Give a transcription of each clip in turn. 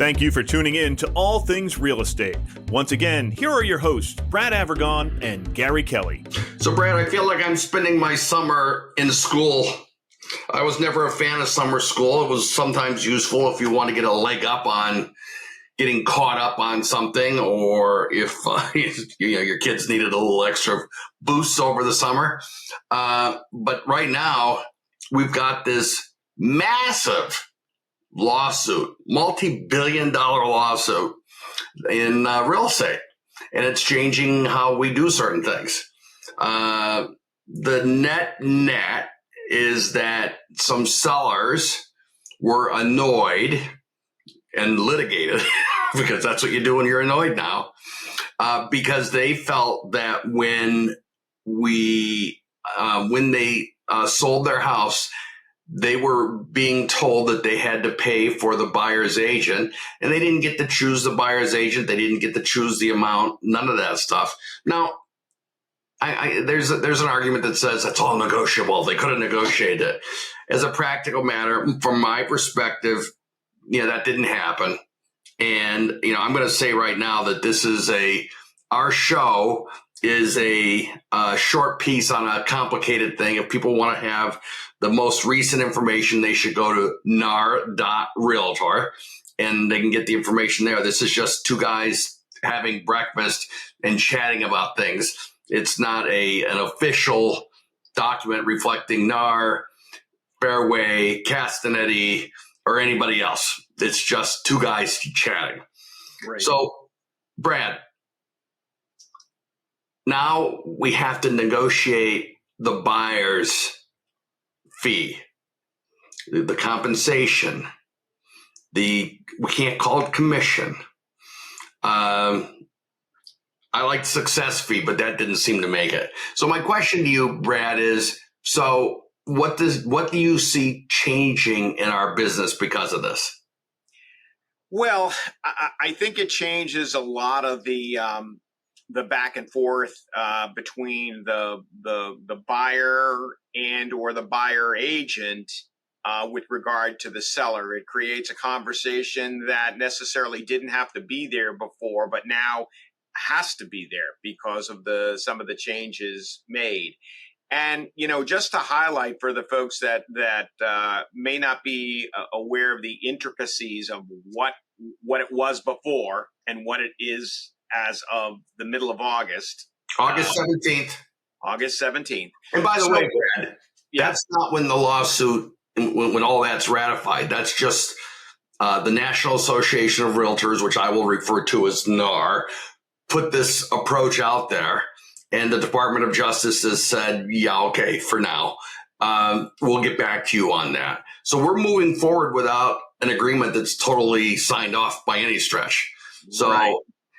Thank you for tuning in to All Things Real Estate. Once again, here are your hosts, Brad Avergon and Gary Kelley. So, Brad, I feel like I'm spending my summer in school. I was never a fan of summer school. It was sometimes useful if you want to get a leg up on getting caught up on something, or if your kids needed a little extra boost over the summer. But right now, we've got this massive lawsuit, multi-billion-dollar lawsuit in real estate, and it's changing how we do certain things. The net is that some sellers were annoyed and litigated because that's what you do when you're annoyed now, because they felt that when they sold their house, they were being told that they had to pay for the buyer's agent, and they didn't get to choose the buyer's agent. They didn't get to choose the amount, none of that stuff. Now, there's an argument that says that's all negotiable. They could have negotiated it. As a practical matter, from my perspective, that didn't happen. And, I'm going to say right now that our show is a short piece on a complicated thing. If people want to have the most recent information, they should go to nar.realtor and they can get the information there. This is just two guys having breakfast and chatting about things. It's not an official document reflecting NAR, Fairway, Castanetti, or anybody else. It's just two guys chatting. Right. So, Brad, now we have to negotiate the buyer's fee, the compensation, we can't call it commission. I like success fee, but that didn't seem to make it. So my question to you, Brad, is, so what do you see changing in our business because of this? Well, I think it changes a lot of the back and forth between the buyer and or the buyer agent with regard to the seller. It creates a conversation that necessarily didn't have to be there before, but now has to be there because of some of the changes made. And, just to highlight for the folks that may not be aware of the intricacies of what it was before and what it is as of the middle of August 17th. August 17th. And by the way, Brad, that's not when the lawsuit, when all that's ratified. That's just the National Association of Realtors, which I will refer to as NAR, put this approach out there. And the Department of Justice has said, yeah, okay, for now. We'll get back to you on that. So we're moving forward without an agreement that's totally signed off by any stretch. So,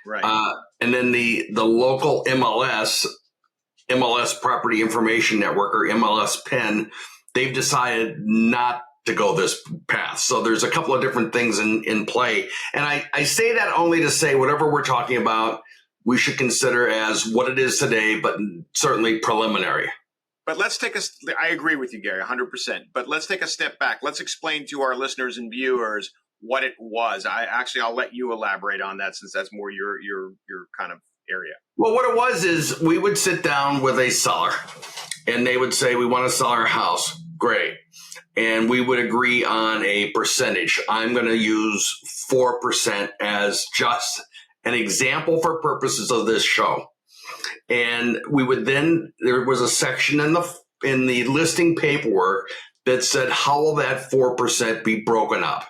right. And then the local MLS Property Information Network, or MLS PIN, they've decided not to go this path. So there's a couple of different things in play. And I say that only to say whatever we're talking about, we should consider as what it is today, but certainly preliminary. But I agree with you, Gary, 100%. But let's take a step back. Let's explain to our listeners and viewers what it was. I'll let you elaborate on that, since that's more your kind of area. Well, what it was is we would sit down with a seller and they would say, we want to sell our house. Great. And we would agree on a percentage. I'm going to use 4% as just an example for purposes of this show. And we would there was a section in the listing paperwork that said, how will that 4% be broken up?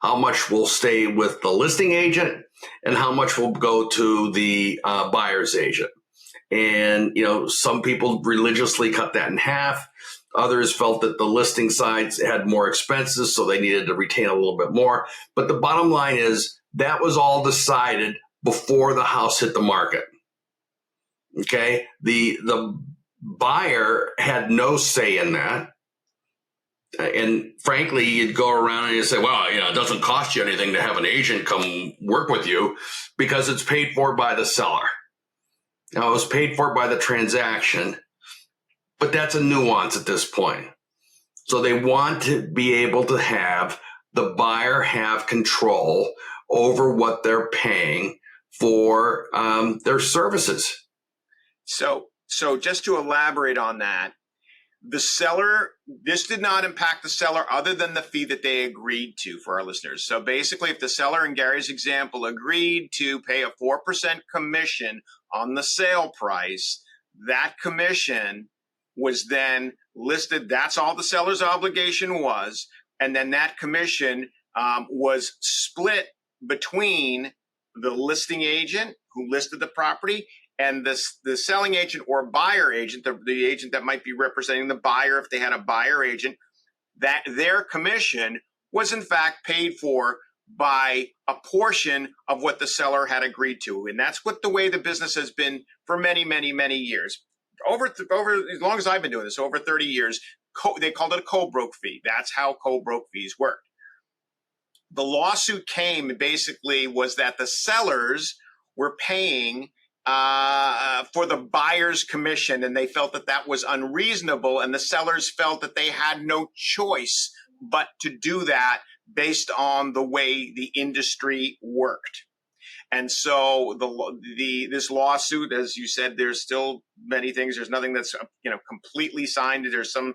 How much will stay with the listing agent and how much will go to the buyer's agent? And, some people religiously cut that in half. Others felt that the listing sides had more expenses, so they needed to retain a little bit more. But the bottom line is that was all decided before the house hit the market. Okay. The buyer had no say in that. And frankly, you'd go around and you'd say, well, it doesn't cost you anything to have an agent come work with you because it's paid for by the seller. Now, it was paid for by the transaction, but that's a nuance at this point. So they want to be able to have the buyer have control over what they're paying for their services. So just to elaborate on that, the seller, this did not impact the seller other than the fee that they agreed to for our listeners. So basically, if the seller in Gary's example agreed to pay a 4% commission on the sale price, that commission was then listed. That's all the seller's obligation was. And then that commission was split between the listing agent who listed the property and the selling agent or buyer agent, the agent that might be representing the buyer if they had a buyer agent, that their commission was in fact paid for by a portion of what the seller had agreed to. And that's what the way the business has been for many, many, many years. Over as long as I've been doing this, over 30 years, they called it a co-broke fee. That's how co-broke fees worked. The lawsuit came basically was that the sellers were paying for the buyer's commission, and they felt that that was unreasonable, and the sellers felt that they had no choice but to do that based on the way the industry worked. And so this lawsuit, as you said, there's still many things. There's nothing that's completely signed. There's some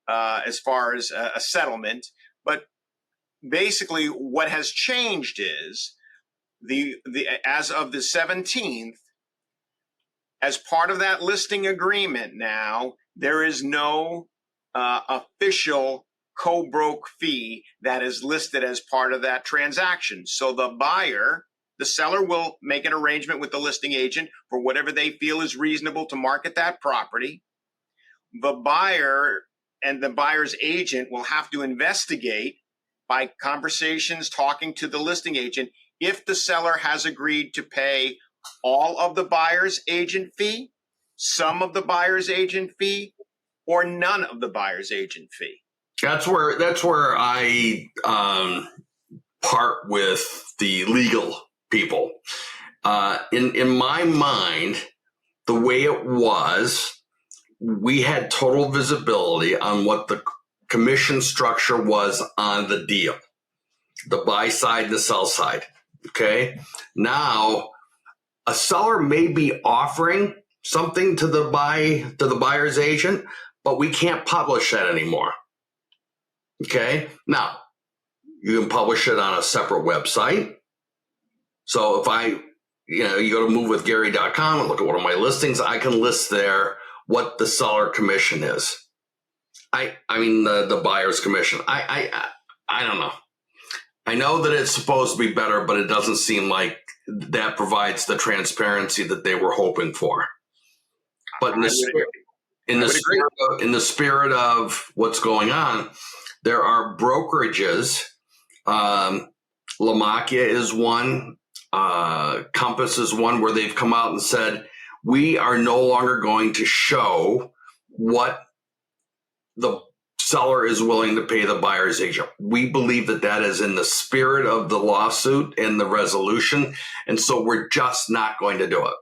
as far as a settlement, but basically what has changed is the as of the 17th. As part of that listing agreement now, there is no official co-broke fee that is listed as part of that transaction. So the seller will make an arrangement with the listing agent for whatever they feel is reasonable to market that property. The buyer and the buyer's agent will have to investigate by conversations, talking to the listing agent, if the seller has agreed to pay all of the buyer's agent fee, some of the buyer's agent fee, or none of the buyer's agent fee. That's where I part with the legal people. In my mind, the way it was, we had total visibility on what the commission structure was on the deal, the buy side, the sell side. Okay, now a seller may be offering something to the buyer's agent, but we can't publish that anymore. Okay. Now you can publish it on a separate website. So if you go to movewithgary.com and look at one of my listings, I can list there what the seller commission is. I mean the buyer's commission. I don't know. I know that it's supposed to be better, but it doesn't seem like that provides the transparency that they were hoping for. But in the spirit of what's going on, there are brokerages. Lamakia is one. Compass is one where they've come out and said, we are no longer going to show what the seller is willing to pay the buyer's agent. We believe that is in the spirit of the lawsuit and the resolution. And so we're just not going to do it.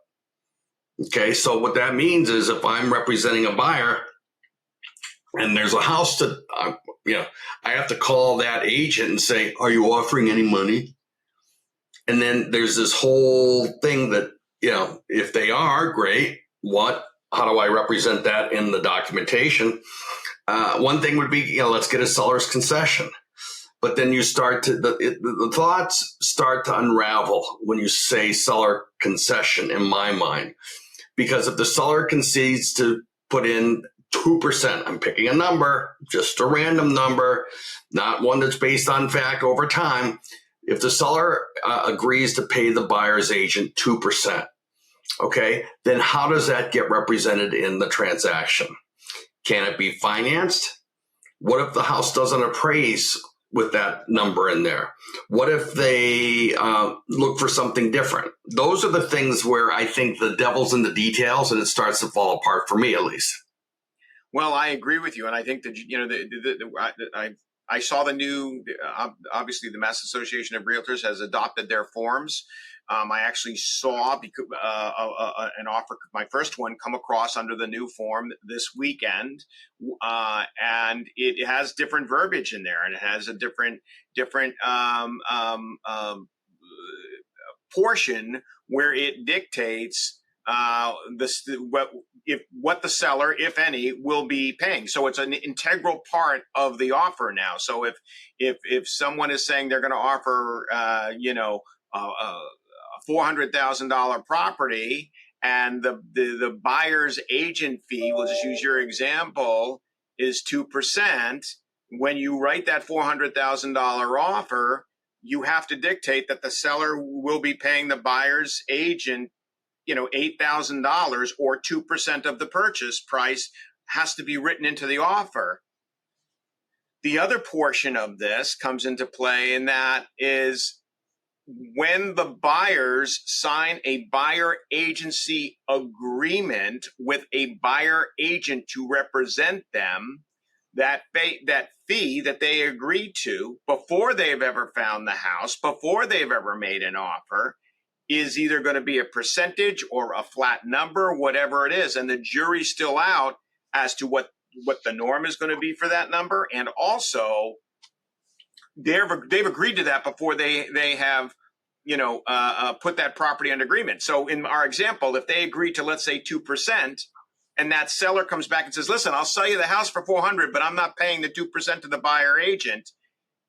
Okay. So what that means is if I'm representing a buyer and there's a house I have to call that agent and say, are you offering any money? And then there's this whole thing that, if they are, great. How do I represent that in the documentation? One thing would be, let's get a seller's concession. But then you start to, the thoughts start to unravel when you say seller concession in my mind. Because if the seller concedes to put in 2%, I'm picking a number, just a random number, not one that's based on fact over time. If the seller agrees to pay the buyer's agent 2%, okay, then how does that get represented in the transaction? Can it be financed? What if the house doesn't appraise with that number in there? What if they look for something different? Those are the things where I think the devil's in the details and it starts to fall apart for me, at least. Well, I agree with you. And I think that, I saw the new, obviously the Mass Association of Realtors has adopted their forms. I actually saw an offer, my first one, come across under the new form this weekend, and it has different verbiage in there, and it has a different portion where it dictates what the seller, if any, will be paying. So it's an integral part of the offer now. So if someone is saying they're going to offer, a $400,000 property, and the buyer's agent fee, we'll just use your example, is 2%. When you write that $400,000 offer, you have to dictate that the seller will be paying the buyer's agent, $8,000, or 2% of the purchase price has to be written into the offer. The other portion of this comes into play, and that is when the buyers sign a buyer agency agreement with a buyer agent to represent them, that fee that they agreed to before they've ever found the house, before they've ever made an offer, is either going to be a percentage or a flat number, whatever it is. And the jury's still out as to what the norm is going to be for that number. And also, they've agreed to that before they have put that property under agreement. So in our example, if they agree to, let's say, 2%, and that seller comes back and says, listen, I'll sell you the house for $400,000, but I'm not paying the 2% to the buyer agent.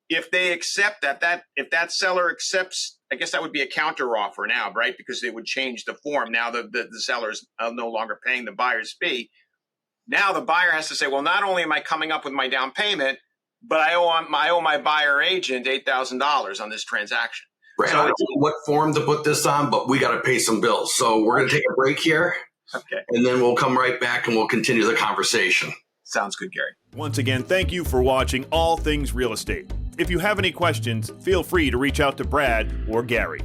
If they accept if that seller accepts, I guess that would be a counter offer now, right? Because they would change the form. Now the seller's no longer paying the buyer's fee. Now the buyer has to say, well, not only am I coming up with my down payment, but I owe my buyer agent $8,000 on this transaction. Right. So I don't know what form to put this on, but we got to pay some bills. So we're going to take a break here. Okay. And then we'll come right back and we'll continue the conversation. Sounds good, Gary. Once again, thank you for watching All Things Real Estate. If you have any questions, feel free to reach out to Brad or Gary.